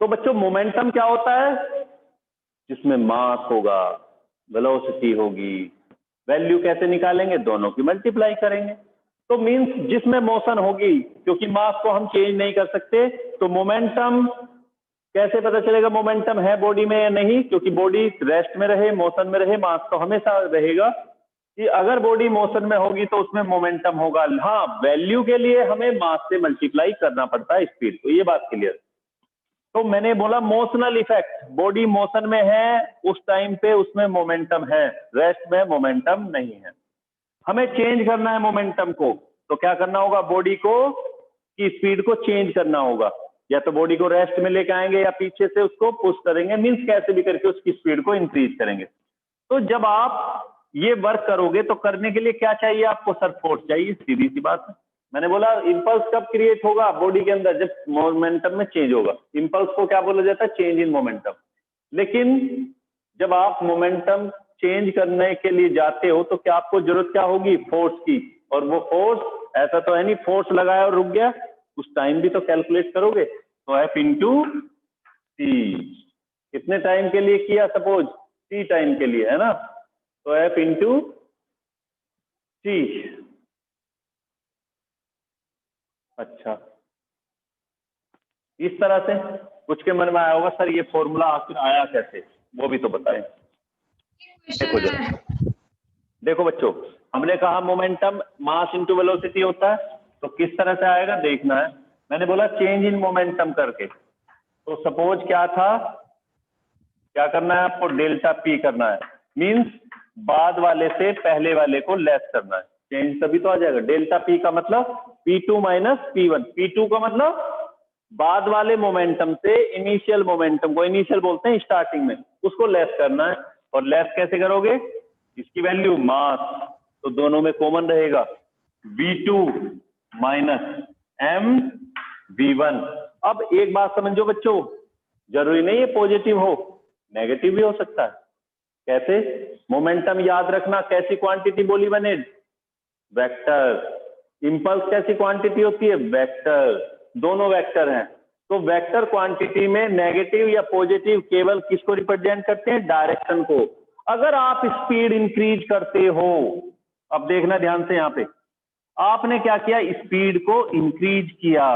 तो बच्चों मोमेंटम क्या होता है? जिसमें मास होगा, वेलोसिटी होगी, वैल्यू कैसे निकालेंगे? दोनों की मल्टीप्लाई करेंगे। तो मींस जिसमें मोशन होगी, क्योंकि मास को हम चेंज नहीं कर सकते, तो मोमेंटम कैसे पता चलेगा मोमेंटम है बॉडी में या नहीं? क्योंकि बॉडी रेस्ट में रहे, मोशन में रहे, मास तो हमेशा रहेगा। कि अगर बॉडी मोशन में होगी तो उसमें मोमेंटम होगा। हाँ, वैल्यू के लिए हमें मास से मल्टीप्लाई करना पड़ता है स्पीड। तो ये बात क्लियर। तो मैंने बोला मोशनल इफेक्ट, बॉडी मोशन में है उस टाइम पे उसमें मोमेंटम है, रेस्ट में मोमेंटम नहीं है। हमें चेंज करना है मोमेंटम को, तो क्या करना होगा? बॉडी को की स्पीड को चेंज करना होगा। या तो बॉडी को रेस्ट में लेके आएंगे या पीछे से उसको पुश करेंगे, मींस कैसे भी करके उसकी स्पीड को इंक्रीज करेंगे। तो जब आप ये वर्क करोगे तो करने के लिए क्या चाहिए आपको? सर फोर्स चाहिए, सीधी सी बात है। मैंने बोला इंपल्स कब क्रिएट होगा बॉडी के अंदर? जब मोमेंटम में चेंज होगा। इंपल्स को क्या बोला जाता है? Change in momentum. लेकिन जब आप मोमेंटम चेंज करने के लिए जाते हो तो क्या आपको जरूरत क्या होगी? फोर्स की। और वो फोर्स ऐसा तो है नहीं फोर्स लगाया और रुक गया, उस टाइम भी तो कैलकुलेट करोगे। तो एफ इंटू टी, कितने टाइम के लिए किया? सपोज टी टाइम के लिए, है ना? तो एफ इंटू टी। अच्छा, इस तरह से कुछ के मन में आया होगा सर ये फॉर्मूला आखिर आया कैसे, वो भी तो बताएं। देखो बच्चों, हमने कहा मोमेंटम मास इंटू वेलोसिटी होता है, तो किस तरह से आएगा देखना है। मैंने बोला चेंज इन मोमेंटम करके। तो सपोज क्या था, क्या करना है आपको? डेल्टा पी करना है, मींस बाद वाले से पहले वाले को लेस करना है। चेंज तभी तो आ जाएगा। डेल्टा पी का मतलब P2 माइनस P1। P2 का मतलब बाद वाले मोमेंटम से इनिशियल मोमेंटम को, इनिशियल बोलते हैं स्टार्टिंग में, उसको लेस करना है। और लेस कैसे करोगे? इसकी वैल्यू मास, तो दोनों में कॉमन रहेगा V2 माइनस M V1। अब एक बात समझो बच्चों, जरूरी नहीं है पॉजिटिव हो, नेगेटिव भी हो सकता है। कैसे? मोमेंटम याद रखना कैसी क्वांटिटी बोली मैंने? वेक्टर। इंपल्स कैसी क्वांटिटी होती है? वेक्टर। दोनों वेक्टर हैं। तो वेक्टर क्वांटिटी में नेगेटिव या पॉजिटिव केवल किसको रिप्रेजेंट करते हैं? डायरेक्शन को। अगर आप स्पीड इंक्रीज करते हो, अब देखना ध्यान से, यहां पे आपने क्या किया? स्पीड को इंक्रीज किया,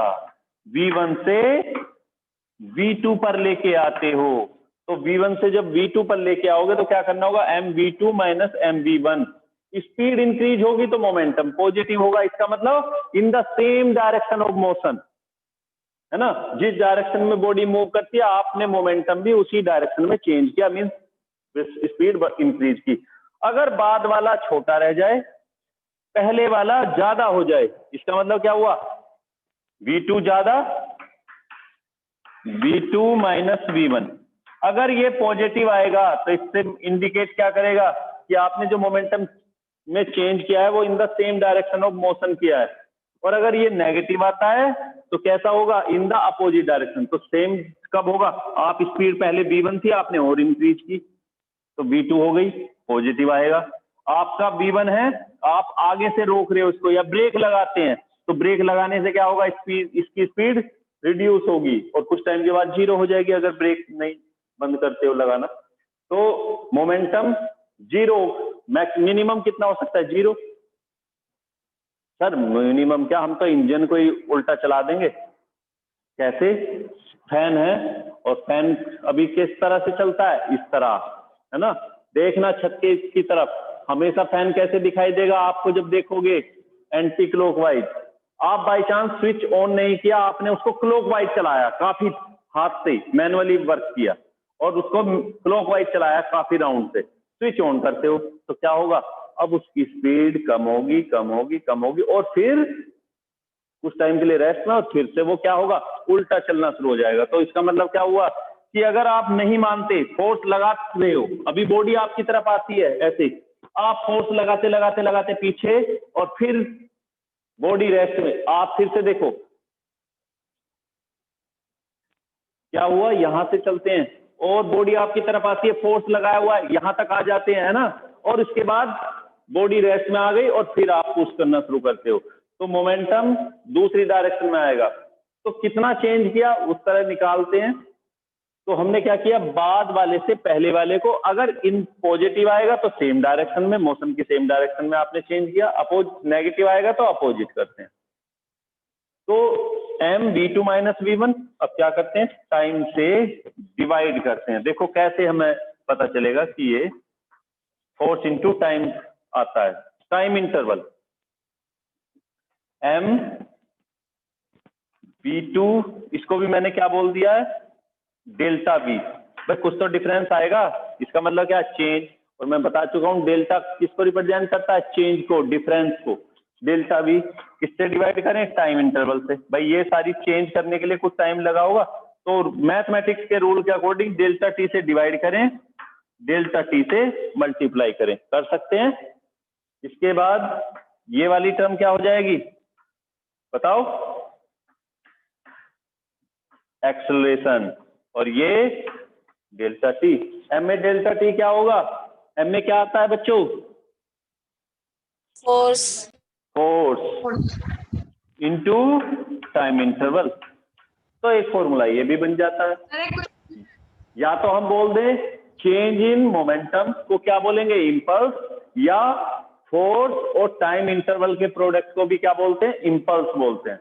V1 से V2 पर लेके आते हो। तो V1 से जब V2 पर लेके आओगे तो क्या करना होगा? MV2 minus MV1। Speed increase होगी तो मोमेंटम पॉजिटिव होगा। इसका मतलब in the same direction of motion, है ना? जिस डायरेक्शन में बॉडी मूव करती है आपने मोमेंटम भी उसी डायरेक्शन में चेंज किया, मींस स्पीड इंक्रीज की। अगर बाद वाला छोटा रह जाए, पहले वाला ज्यादा हो जाए, इसका मतलब क्या हुआ? V2 ज्यादा, V2 माइनस V1। अगर ये पॉजिटिव आएगा तो इससे इंडिकेट क्या करेगा? कि आपने जो मोमेंटम में चेंज किया है वो in the same direction of motion किया है। और अगर ये नेगेटिव आता है तो कैसा होगा? In the opposite direction. तो सेम कब होगा? आप स्पीड पहले V1 थी, आपने और इंक्रीज की तो V2 हो गई, पॉजिटिव आएगा। आपका V1 है, आप आगे से रोक रहे हो इसको या ब्रेक लगाते हैं, तो ब्रेक लगाने से क्या होगा? स्पीड, इसकी स्पीड रिड्यूस होगी और कुछ टाइम के बाद जीरो हो जाएगी अगर ब्रेक नहीं बंद करते हो लगाना। तो मोमेंटम जीरो, मिनिमम कितना हो सकता है? जीरो। सर मिनिमम क्या, हम तो इंजन को ही उल्टा चला देंगे। कैसे? फैन है और फैन अभी किस तरह से चलता है? इस तरह, है ना? देखना छत के की तरफ, हमेशा फैन कैसे दिखाई देगा आपको जब देखोगे? Anti clockwise. आप बाय चांस स्विच ऑन नहीं किया, आपने उसको क्लॉकवाइज चलाया, काफी हाथ से मैनुअली वर्क किया और उसको क्लॉकवाइज चलाया काफी राउंड से, स्विच ऑन करते हो तो क्या होगा? अब उसकी स्पीड कम होगी, कम होगी, कम होगी और फिर कुछ टाइम के लिए रेस्ट में और फिर से वो क्या होगा? उल्टा चलना शुरू हो जाएगा। तो इसका मतलब क्या हुआ? कि अगर आप नहीं मानते, फोर्स लगा रहे हो, अभी बॉडी आपकी तरफ आती है ऐसे, आप फोर्स लगाते लगाते लगाते पीछे और फिर बॉडी रेस्ट में, आप फिर से देखो क्या हुआ? यहां से चलते हैं और बॉडी आपकी तरफ आती है, फोर्स लगाया हुआ है, यहां तक आ जाते हैं, है ना? और उसके बाद बॉडी रेस्ट में आ गई और फिर आप पुश करना शुरू करते हो तो मोमेंटम दूसरी डायरेक्शन में आएगा। तो कितना चेंज किया उस तरह निकालते हैं। तो हमने क्या किया, बाद वाले से पहले वाले को, अगर इन पॉजिटिव आएगा तो सेम डायरेक्शन में, मोशन की सेम डायरेक्शन में आपने चेंज किया, अपोज नेगेटिव आएगा तो अपोजिट करते हैं। तो m v2 माइनस v1, अब क्या करते हैं, टाइम से डिवाइड करते हैं। देखो कैसे हमें पता चलेगा कि ये फोर्स इंटू टाइम आता है, टाइम इंटरवल m v2, इसको भी मैंने क्या बोल दिया है, डेल्टा v। भाई कुछ तो डिफरेंस आएगा, इसका मतलब क्या, चेंज। और मैं बता चुका हूं डेल्टा किसको रिप्रेजेंट करता है, चेंज को, डिफरेंस को। डेल्टा v किससे डिवाइड करें, टाइम इंटरवल से। भाई ये सारी चेंज करने के लिए कुछ टाइम लगा होगा, तो मैथमेटिक्स के रूल के अकॉर्डिंग डेल्टा t से डिवाइड करें, डेल्टा t से मल्टीप्लाई करें, कर सकते हैं। इसके बाद ये वाली टर्म क्या हो जाएगी, बताओ, एक्सेलरेशन, और ये डेल्टा टी। एम में डेल्टा टी क्या होगा, एम में क्या आता है बच्चों, फोर्स इनटू टाइम इंटरवल। तो एक फॉर्मूला ये भी बन जाता है। या तो हम बोल दें चेंज इन मोमेंटम को क्या बोलेंगे, इंपल्स, या फोर्स और टाइम इंटरवल के प्रोडक्ट को भी क्या बोलते हैं, इंपल्स बोलते हैं।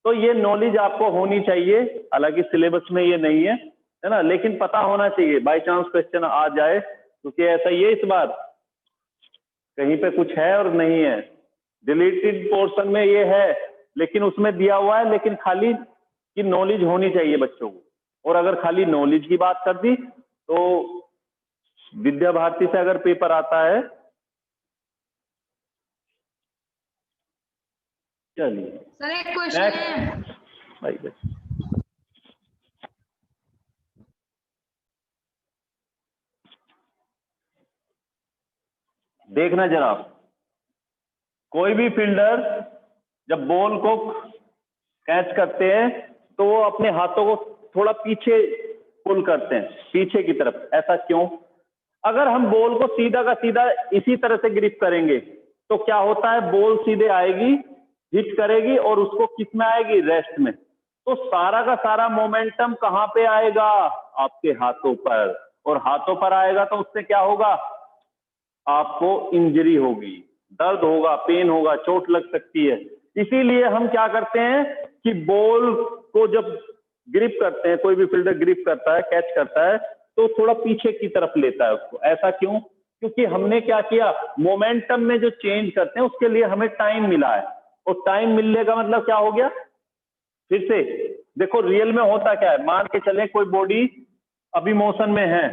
तो ये नॉलेज आपको होनी चाहिए, हालांकि सिलेबस में ये नहीं है ना, लेकिन पता होना चाहिए, बाय चांस क्वेश्चन आ जाए, क्योंकि ऐसा ये इस बार कहीं पे कुछ है और नहीं है। डिलीटेड पोर्शन में ये है, लेकिन उसमें दिया हुआ है, लेकिन खाली की नॉलेज होनी चाहिए बच्चों को। और अगर खाली नॉलेज की बात कर दी तो विद्या भारती से अगर पेपर आता है, चलिए सर एक क्वेश्चन है भाई, देखना जरा, कोई भी फील्डर जब बॉल को कैच करते हैं तो वो अपने हाथों को थोड़ा पीछे पुल करते हैं, पीछे की तरफ। ऐसा क्यों? अगर हम बॉल को सीधा का सीधा इसी तरह से ग्रिप करेंगे तो क्या होता है, बॉल सीधे आएगी, हिट करेगी और उसको किस में आएगी, रेस्ट में। तो सारा का सारा मोमेंटम कहां पे आएगा, आपके हाथों पर, और हाथों पर आएगा तो उससे क्या होगा, आपको इंजरी होगी, दर्द होगा, पेन होगा, चोट लग सकती है। इसीलिए हम क्या करते हैं कि बॉल को जब ग्रिप करते हैं, कोई भी फील्डर ग्रिप करता है, कैच करता है, तो थोड़ा पीछे की तरफ लेता है उसको। ऐसा क्यों? क्योंकि हमने क्या किया, मोमेंटम में जो चेंज करते हैं उसके लिए हमें टाइम मिला है, और टाइम मिलने का मतलब क्या हो गया, फिर से देखो रियल में होता क्या है, मान के चले कोई बॉडी अभी मोशन में है,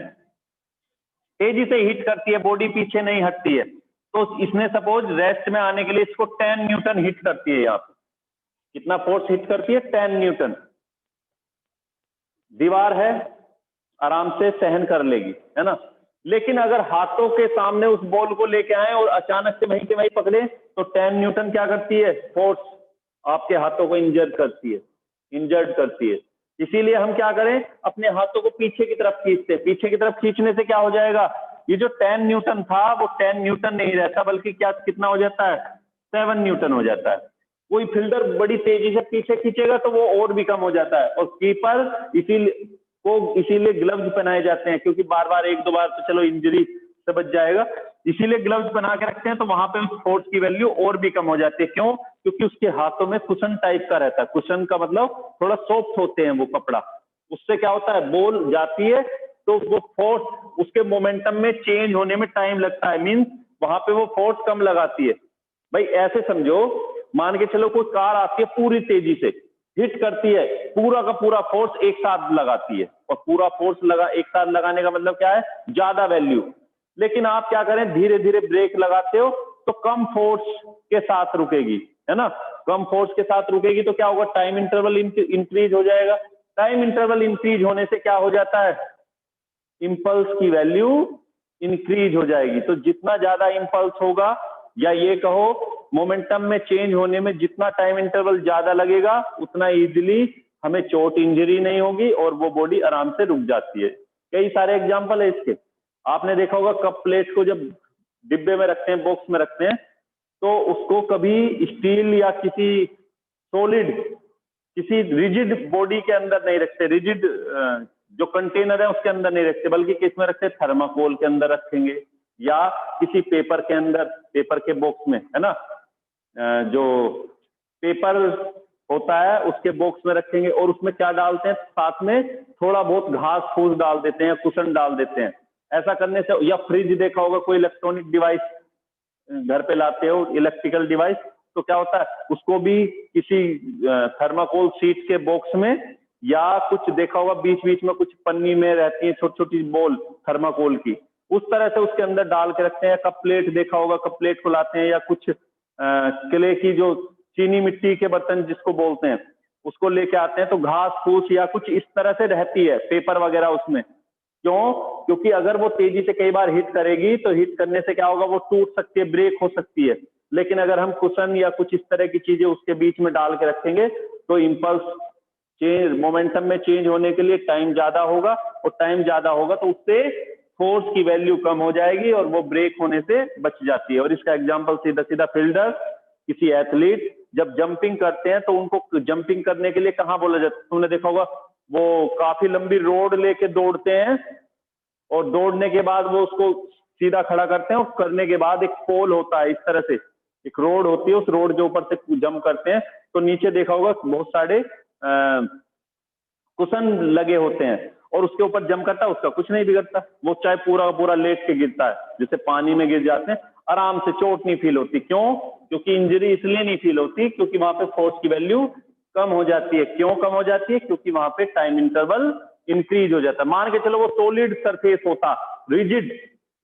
तेजी से हिट करती है, बॉडी पीछे नहीं हटती है, तो इसने सपोज रेस्ट में आने के लिए इसको 10 न्यूटन हिट करती है। यहाँ पे कितना फोर्स हिट करती है, 10 न्यूटन। दीवार है, आराम से सहन कर लेगी, है ना। लेकिन अगर हाथों के सामने उस बॉल को लेके आए और अचानक से वहीं के वहीं पकड़े तो 10 न्यूटन क्या करती है, फोर्स आपके हाथों को इंजर्ड करती है। इसीलिए हम क्या करें, अपने हाथों को पीछे की तरफ खींचते हैं। पीछे की तरफ खींचने से क्या हो जाएगा, ये जो 10 न्यूटन था वो 10 न्यूटन नहीं रहता, बल्कि क्या, कितना हो जाता है, 7 न्यूटन हो जाता है। कोई फील्डर बड़ी तेजी से पीछे खींचेगा तो वो और भी कम हो जाता है। और कीपर इसीलिए ग्लव्स पहनाए जाते हैं, क्योंकि बार बार एक दो बार तो चलो इंजरी से बच जाएगा, इसीलिए ग्लव्स बना के रखते हैं। तो वहां पे उस फोर्स की वैल्यू और भी कम हो जाती है। क्यों? क्योंकि उसके हाथों में कुशन टाइप का रहता है। कुशन का मतलब थोड़ा सॉफ्ट होते हैं वो कपड़ा, उससे क्या होता है, बॉल जाती है तो वो फोर्स उसके मोमेंटम में चेंज होने में टाइम लगता है, मींस वहां पे वो फोर्स कम लगाती है। भाई ऐसे समझो, मान के चलो कोई कार आती है, पूरी तेजी से हिट करती है, पूरा का पूरा फोर्स एक साथ लगाती है, और पूरा फोर्स एक साथ लगाने का मतलब क्या है, ज्यादा वैल्यू। लेकिन आप क्या करें, धीरे धीरे ब्रेक लगाते हो तो कम फोर्स के साथ रुकेगी, है ना। कम फोर्स के साथ रुकेगी तो क्या होगा, टाइम इंटरवल इंक्रीज हो जाएगा। टाइम इंटरवल इंक्रीज होने से क्या हो जाता है, इंपल्स की वैल्यू इंक्रीज हो जाएगी। तो जितना ज्यादा इंपल्स होगा, या ये कहो मोमेंटम में चेंज होने में जितना टाइम इंटरवल ज्यादा लगेगा, उतना इजीली हमें चोट इंजरी नहीं होगी और वो बॉडी आराम से रुक जाती है। कई सारे एग्जांपल है इसके। आपने देखा होगा कप प्लेट को जब डिब्बे में रखते हैं, बॉक्स में रखते हैं, तो उसको कभी स्टील या किसी सॉलिड, किसी रिजिड बॉडी के अंदर नहीं रखते, रिजिड जो कंटेनर है उसके अंदर नहीं रखते, बल्कि किस में रखते हैं, थर्माकोल के अंदर रखेंगे या किसी पेपर के अंदर, पेपर के बॉक्स में, है ना, जो पेपर होता है उसके बॉक्स में रखेंगे। और उसमें क्या डालते हैं, साथ में थोड़ा बहुत घास फूस डाल देते हैं, कुशन डाल देते हैं। ऐसा करने से, या फ्रिज देखा होगा, कोई इलेक्ट्रॉनिक डिवाइस घर पे लाते हो, इलेक्ट्रिकल डिवाइस, तो क्या होता है, उसको भी किसी थर्माकोल शीट के बॉक्स में, या कुछ देखा होगा बीच बीच में कुछ पन्नी में रहती है छोटी छोटी बॉल थर्माकोल की, उस तरह से उसके अंदर डाल के रखते हैं। कप प्लेट देखा होगा, कप प्लेट को लाते हैं, या कुछ किले की जो चीनी मिट्टी के बर्तन जिसको बोलते हैं, उसको लेके आते हैं, तो घास फूस या कुछ इस तरह से रहती है, पेपर वगैरह उसमें। क्यों? क्योंकि अगर वो तेजी से कई बार हिट करेगी तो हिट करने से क्या होगा, वो टूट सकती है, ब्रेक हो सकती है। लेकिन अगर हम कुशन या कुछ इस तरह की चीजें उसके बीच में डाल के रखेंगे तो इंपल्स चेंज, मोमेंटम में चेंज होने के लिए टाइम ज्यादा होगा, और टाइम ज्यादा होगा तो उससे फोर्स की वैल्यू कम हो जाएगी और वो ब्रेक होने से बच जाती है। और इसका एग्जांपल सीधा सीधा फील्डर, किसी एथलीट जब जंपिंग करते हैं तो उनको जंपिंग करने के लिए कहाँ बोला जाता है, तुमने देखा होगा, वो काफी लंबी रोड लेके दौड़ते हैं, और दौड़ने के बाद वो उसको सीधा खड़ा करते हैं, और करने के बाद एक पोल होता है, इस तरह से एक रोड होती है, उस रोड के ऊपर से जंप करते हैं, तो नीचे देखा होगा बहुत सारे कुशन लगे होते हैं, और उसके ऊपर जंप करता है, उसका कुछ नहीं बिगड़ता, वो चाहे पूरा पूरा लेट के गिरता है, जैसे पानी में गिर जाते हैं, आराम से, चोट नहीं फील होती। क्यों? क्योंकि इंजरी इसलिए नहीं फील होती क्योंकि वहां पे फोर्स की वैल्यू कम हो जाती है। क्यों कम हो जाती है? क्योंकि वहां पे टाइम इंटरवल इंक्रीज हो जाता है। मान के चलो वो सॉलिड सरफेस होता, रिजिड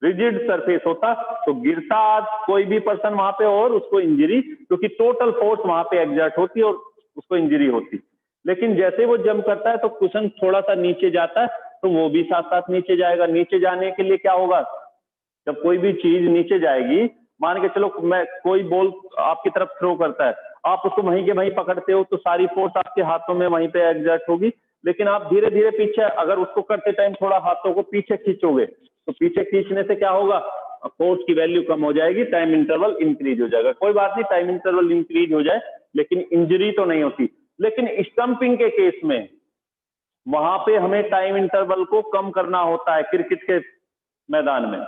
रिजिड सरफेस होता, तो गिरता कोई भी पर्सन वहां पे और उसको इंजरी, क्योंकि टोटल फोर्स वहां पे एग्जर्ट होती और उसको इंजरी होती। लेकिन जैसे वो जंप करता है तो कुशन थोड़ा सा नीचे जाता है, तो वो भी साथ साथ नीचे जाएगा। नीचे जाने के लिए क्या होगा, जब कोई भी चीज नीचे जाएगी, मान के चलो मैं कोई बॉल आपकी तरफ थ्रो करता है, आप उसको वहीं के वहीं पकड़ते हो, तो सारी फोर्स आपके हाथों में वहीं पे एग्जर्ट होगी। लेकिन आप धीरे धीरे पीछे, अगर उसको करते टाइम थोड़ा हाथों को पीछे खींचोगे, तो पीछे खींचने से क्या होगा, फोर्स की वैल्यू कम हो जाएगी, टाइम इंटरवल इंक्रीज हो जाएगा। कोई बात नहीं, टाइम इंटरवल इंक्रीज हो जाए, लेकिन इंजरी तो नहीं होती। लेकिन स्टंपिंग के केस में वहां पे हमें टाइम इंटरवल को कम करना होता है। क्रिकेट के मैदान में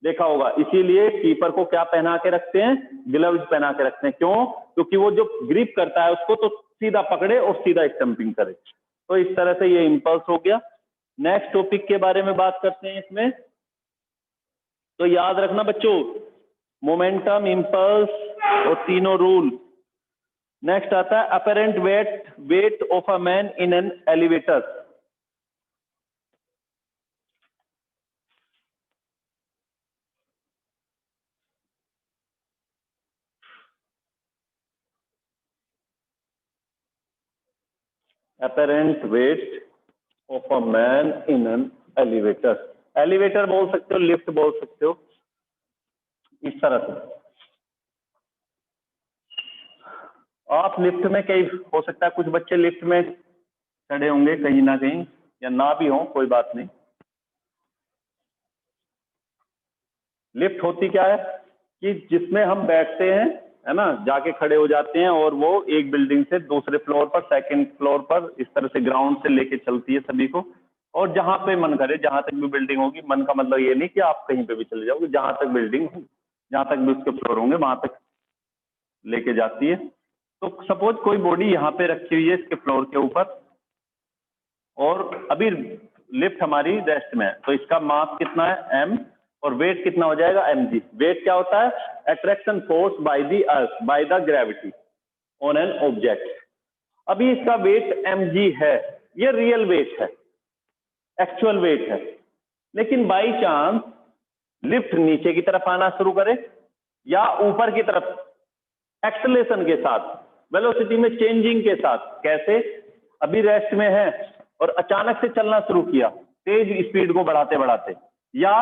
देखा होगा, इसीलिए कीपर को क्या पहना के रखते हैं, ग्लव्स पहना के रखते हैं। क्यों? क्योंकि वो जो ग्रिप करता है उसको तो सीधा पकड़े और सीधा स्टंपिंग करे। तो इस तरह से ये इंपल्स हो गया। नेक्स्ट टॉपिक के बारे में बात करते हैं इसमें। तो याद रखना बच्चों, मोमेंटम, इंपल्स और तीनों रूल। नेक्स्ट आता है apparent weight of a man in an elevator. apparent weight of a man in an elevator। Elevator बोल सकते हो, लिफ्ट बोल सकते हो, इस तरह से। आप लिफ्ट में, कई हो सकता है कुछ बच्चे लिफ्ट में चढ़े होंगे कहीं ना कहीं, या ना भी हो, कोई बात नहीं। लिफ्ट होती क्या है कि जिसमें हम बैठते हैं, है ना, जाके खड़े हो जाते हैं, और वो एक बिल्डिंग से दूसरे फ्लोर पर, सेकंड फ्लोर पर, इस तरह से ग्राउंड से लेके चलती है सभी को। और जहां पे मन करे, जहां तक भी बिल्डिंग होगी, मन का मतलब ये नहीं कि आप कहीं पे भी चले जाओगे, जहां तक बिल्डिंग होगी, जहां तक भी उसके फ्लोर होंगे वहां तक लेके जाती है। तो सपोज कोई बॉडी यहाँ पे रखी हुई है इसके फ्लोर के ऊपर, और अभी लिफ्ट हमारी रेस्ट में है, तो इसका मास कितना है, m, और वेट कितना हो जाएगा, mg। वेट क्या होता है, attraction force by the earth, by the gravity on an object. अभी इसका वेट mg है, ये रियल वेट है, एक्चुअल वेट है। लेकिन बाई चांस लिफ्ट नीचे की तरफ आना शुरू करे या ऊपर की तरफ, एक्सेलेरेशन के साथ, वेलोसिटी में चेंजिंग के साथ। कैसे? अभी रेस्ट में है और अचानक से चलना शुरू किया, तेज स्पीड को बढ़ाते बढ़ाते, या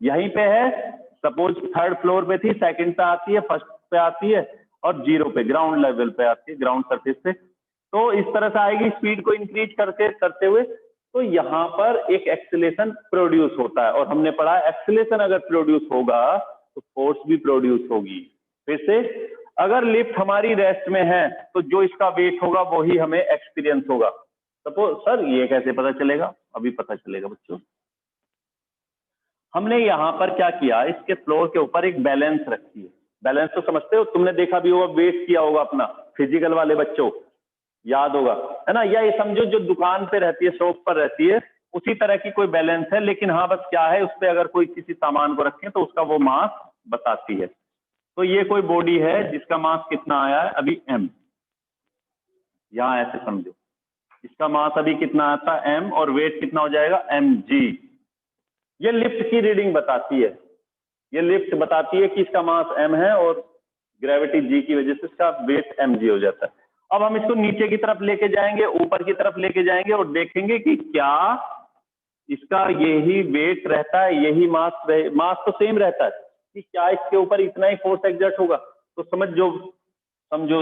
यहीं पे है, सपोज थर्ड फ्लोर पे थी, सेकंड पे आती है, फर्स्ट पे आती है, और जीरो पे, ग्राउंड लेवल पे आती है, ग्राउंड सरफेस पे। तो इस तरह से आएगी स्पीड को इंक्रीज करते हुए, तो यहां पर एक एक्सेलेरेशन प्रोड्यूस होता है। और हमने पढ़ा एक्सेलेरेशन अगर प्रोड्यूस होगा तो फोर्स भी प्रोड्यूस होगी। फिर से, अगर लिफ्ट हमारी रेस्ट में है तो जो इसका वेट होगा वही हमें एक्सपीरियंस होगा। सपोज सर ये कैसे पता चलेगा, अभी पता चलेगा बच्चों। हमने यहाँ पर क्या किया, इसके फ्लोर के ऊपर एक बैलेंस रखी है। बैलेंस तो समझते हो, तुमने देखा भी होगा, वेट किया होगा अपना, फिजिकल वाले बच्चों याद होगा, है ना। या ये समझो जो दुकान पे रहती है, शॉप पर रहती है, उसी तरह की कोई बैलेंस है, लेकिन हाँ बस क्या है, उस पर अगर कोई किसी सामान को रखें तो उसका वो मास बताती है। तो ये कोई बॉडी है जिसका मास कितना आया है अभी m, यहाँ ऐसे समझो, इसका मास अभी कितना आता है m, और वेट कितना हो जाएगा mg। ये लिफ्ट की रीडिंग बताती है, ये लिफ्ट बताती है कि इसका मास m है और ग्रेविटी g की वजह से इसका वेट mg हो जाता है। अब हम इसको नीचे की तरफ लेके जाएंगे, ऊपर की तरफ लेके जाएंगे और देखेंगे कि क्या इसका यही वेट रहता है, यही मास मास तो सेम रहता है, कि क्या इसके ऊपर इतना ही फोर्स एग्जर्ट होगा। तो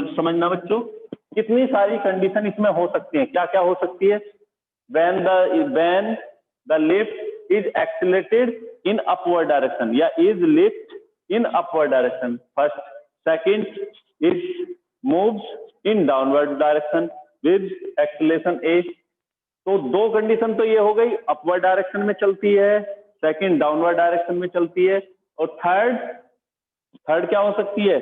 समझना बच्चों, कितनी सारी कंडीशन इसमें हो सकती है, क्या क्या हो सकती है। when the lift is accelerated in upward direction, या is lift in upward direction, first, second is moves in downward direction with acceleration a। तो दो कंडीशन तो ये हो गई, अपवर्ड डायरेक्शन में चलती है, सेकंड डाउनवर्ड डायरेक्शन में चलती है, और थर्ड क्या हो सकती है,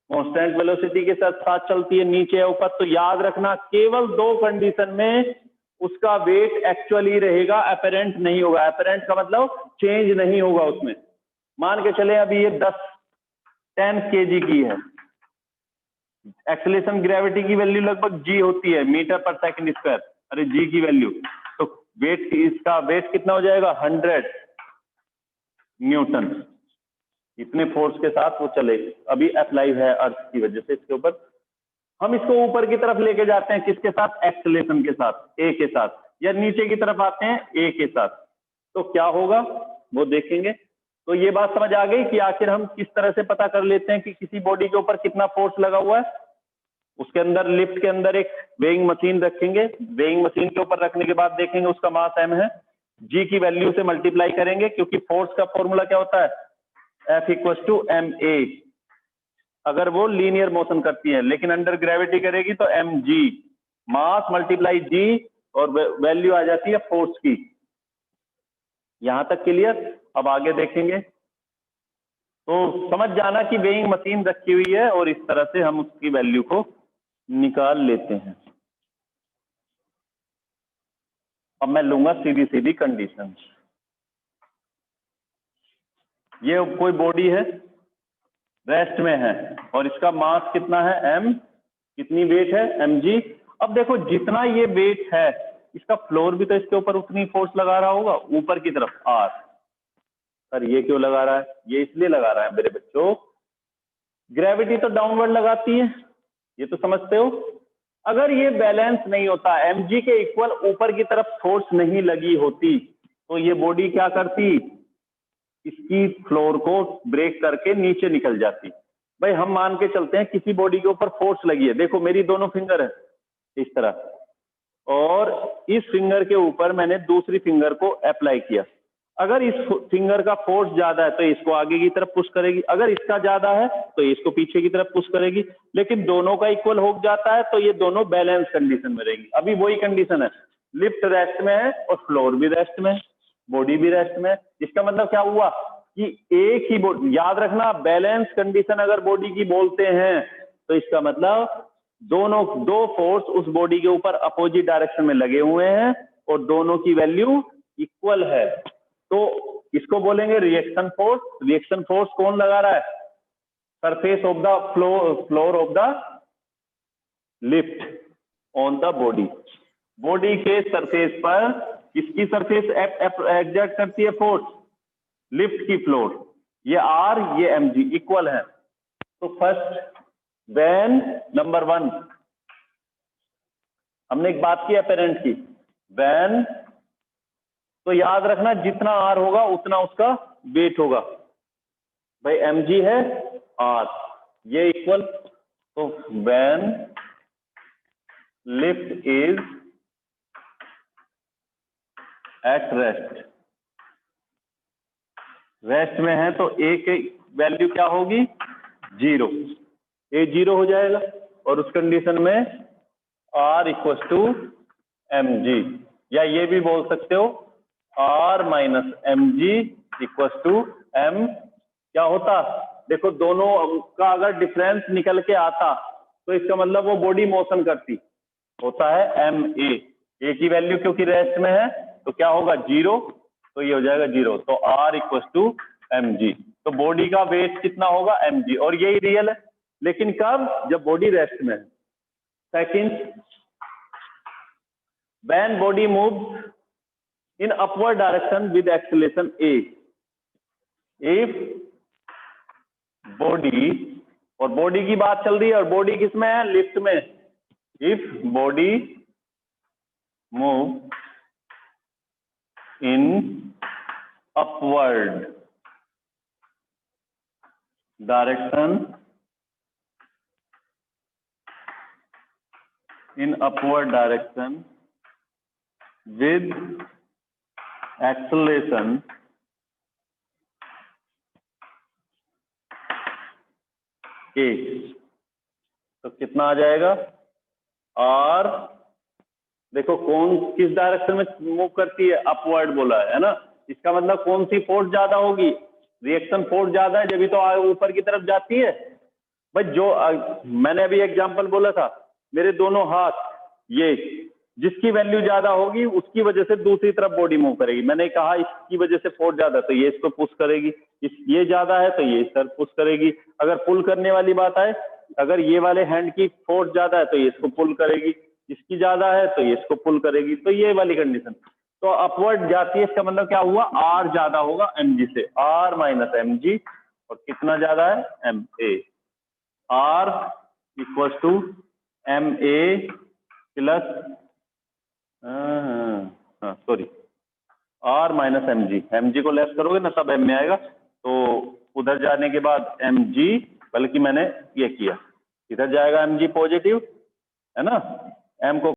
कांस्टेंट वेलोसिटी के साथ साथ चलती है, नीचे या ऊपर। तो याद रखना केवल दो कंडीशन में उसका वेट एक्चुअली रहेगा, अपेरेंट नहीं होगा। अपेरेंट का मतलब चेंज नहीं होगा उसमें। मान के चले अभी ये 10 kg की है, एक्सेलरेशन ग्रेविटी की वैल्यू लगभग g होती है, मीटर पर सेकंड स्क्वायर, अरे g की वैल्यू, तो वेट, इसका वेट कितना हो जाएगा 100 न्यूटन। इतने फोर्स के साथ वो चले, अभी अप्लाई है अर्थ की वजह से इसके ऊपर। हम इसको ऊपर की तरफ लेके जाते हैं, किसके साथ, एक्सेलरेशन के साथ, a के साथ, या नीचे की तरफ आते हैं a के साथ, तो क्या होगा वो देखेंगे। तो ये बात समझ आ गई कि आखिर हम किस तरह से पता कर लेते हैं कि किसी बॉडी के ऊपर कितना फोर्स लगा हुआ है। उसके अंदर, लिफ्ट के अंदर एक वेइंग मशीन रखेंगे, वेइंग मशीन के ऊपर रखने के बाद देखेंगे उसका मास m है, g की वैल्यू से मल्टीप्लाई करेंगे, क्योंकि फोर्स का फॉर्मूला क्या होता है, F = ma, अगर वो लीनियर मोशन करती है, लेकिन अंडर ग्रेविटी करेगी तो mg, मास मल्टीप्लाई g, और वैल्यू आ जाती है फोर्स की। यहां तक क्लियर। अब आगे देखेंगे, तो समझ जाना कि वेइंग मशीन रखी हुई है और इस तरह से हम उसकी वैल्यू को निकाल लेते हैं। अब मैं लूंगा सीधी सीधी कंडीशन। ये कोई बॉडी है, रेस्ट में है, और इसका मास कितना है m, कितनी वेट है mg। अब देखो जितना ये वेट है, इसका फ्लोर भी तो इसके ऊपर उतनी फोर्स लगा रहा होगा, ऊपर की तरफ r। सर ये क्यों लगा रहा है, ये इसलिए लगा रहा है मेरे बच्चों, ग्रेविटी तो डाउनवर्ड लगाती है, ये तो समझते हो। अगर ये बैलेंस नहीं होता, mg के इक्वल ऊपर की तरफ फोर्स नहीं लगी होती, तो ये बॉडी क्या करती, इसकी फ्लोर को ब्रेक करके नीचे निकल जाती। भाई हम मान के चलते हैं किसी बॉडी के ऊपर फोर्स लगी है, देखो मेरी दोनों फिंगर है इस तरह, और इस फिंगर के ऊपर मैंने दूसरी फिंगर को अप्लाई किया। अगर इस फिंगर का फोर्स ज्यादा है तो इसको आगे की तरफ पुश करेगी, अगर इसका ज्यादा है तो इसको पीछे की तरफ पुश करेगी, लेकिन दोनों का इक्वल हो जाता है तो ये दोनों बैलेंस कंडीशन में रहेंगी। अभी वही कंडीशन है, लिफ्ट रेस्ट में है और फ्लोर भी रेस्ट में है, बॉडी भी रेस्ट में है। इसका मतलब क्या हुआ कि एक ही बॉडी, याद रखना बैलेंस कंडीशन अगर बॉडी की बोलते हैं तो इसका मतलब दो फोर्स उस बॉडी के ऊपर अपोजिट डायरेक्शन में लगे हुए हैं और दोनों की वैल्यू इक्वल है, तो इसको बोलेंगे रिएक्शन फोर्स। रिएक्शन फोर्स कौन लगा रहा है, surface of the floor of the lift on the body. Body के सरफेस पर किसकी सरफेस एग्जर्ट करती है फोर्स, लिफ्ट की फ्लोर। ये r ये mg इक्वल है। तो फर्स्ट व्हेन, नंबर 1 हमने एक बात की अपेरेंट की, व्हेन, तो याद रखना जितना r होगा उतना उसका वेट होगा। भाई mg है r, ये इक्वल, तो when lift is at rest, rest में है तो a की वैल्यू क्या होगी 0, a 0 हो जाएगा, और उस कंडीशन में r = एम जी, या ये भी बोल सकते हो R minus M G equal to M. क्या होता, देखो दोनों का अगर डिफरेंस निकल के आता तो इसका मतलब वो बॉडी मोशन करती, होता है एम ए की वैल्यू क्योंकि रेस्ट में है तो क्या होगा 0, तो ये हो जाएगा 0, तो R equal to M G. तो बॉडी का वेट कितना होगा एम जी, और यही रियल है, लेकिन कब, जब बॉडी रेस्ट में है। Second, when body moves in upward direction with acceleration a, if body, और बॉडी की बात चल रही है, और बॉडी किस में है, लिफ्ट में, if body move in upward direction, in upward direction with acceleration a, तो कितना आ जाएगा आर, देखो कौन किस डायरेक्शन में मूव करती है, अपवर्ड बोला है ना, इसका मतलब कौन सी फोर्स ज्यादा होगी, रिएक्शन फोर्स ज्यादा है जब तो ऊपर की तरफ जाती है। भाई जो मैंने अभी एग्जांपल बोला था, मेरे दोनों हाथ, ये जिसकी वैल्यू ज्यादा होगी उसकी वजह से दूसरी तरफ बॉडी मूव करेगी। मैंने कहा इसकी वजह से फोर्स ज्यादा तो ये इसको पुश करेगी, ये ज्यादा है तो ये इस तरफ पुश करेगी। अगर पुल करने वाली बात आए, अगर ये वाले हैंड की फोर्स ज्यादा है तो ये इसको पुल करेगी, इसकी ज्यादा है तो ये इसको पुल करेगी, तो ये वाली कंडीशन। तो अपवर्ड जाती है, इसका मतलब क्या हुआ, आर ज्यादा होगा एम जी से, आर माइनस एम जी, और कितना ज्यादा है M A, R equal to M A plus, sorry, R minus M G, M G को लेस करोगे ना तब एम में आएगा, तो उधर जाने के बाद एम जी, बल्कि मैंने ये किया, इधर जाएगा एम जी पॉजिटिव है ना, एम को